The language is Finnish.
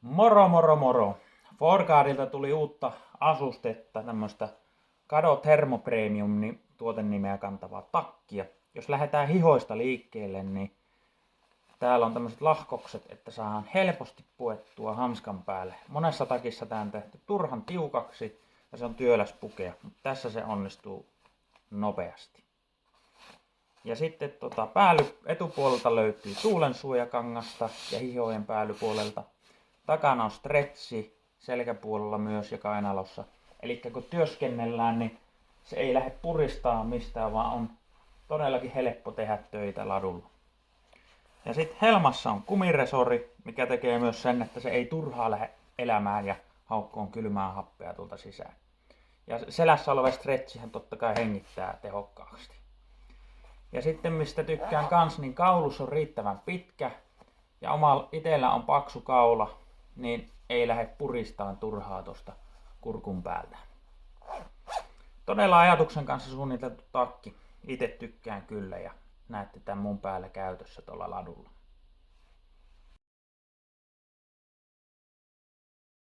Moro moro moro. Forgardilta tuli uutta asustetta, tämmöistä Kado Thermo Premium tuotenimeä kantavaa takkia. Jos lähdetään hihoista liikkeelle, niin täällä on tämmöiset lahkokset, että saadaan helposti puettua hanskan päälle. Monessa takissa tää on tehty turhan tiukaksi ja se on työläs pukea, mutta tässä se onnistuu nopeasti. Ja sitten etupuolelta löytyy tuulensuojakangasta ja hihojen päällypuolelta. Takana on stretchi selkäpuolella myös ja kainalossa. Eli kun työskennellään, niin se ei lähde puristaa mistään, vaan on todellakin helppo tehdä töitä ladulla. Ja sitten helmassa on kumiresori, mikä tekee myös sen, että se ei turhaa lähde elämään ja haukkoon kylmää happea tuolta sisään. Ja selässä oleva stretchihän totta kai hengittää tehokkaasti. Ja sitten mistä tykkään kans, niin kaulus on riittävän pitkä ja itellä on paksu kaula, niin ei lähde puristaan turhaa tuosta kurkun päältä. Todella ajatuksen kanssa suunniteltu takki. Itse tykkään kyllä ja näette tämän mun päällä käytössä tuolla ladulla.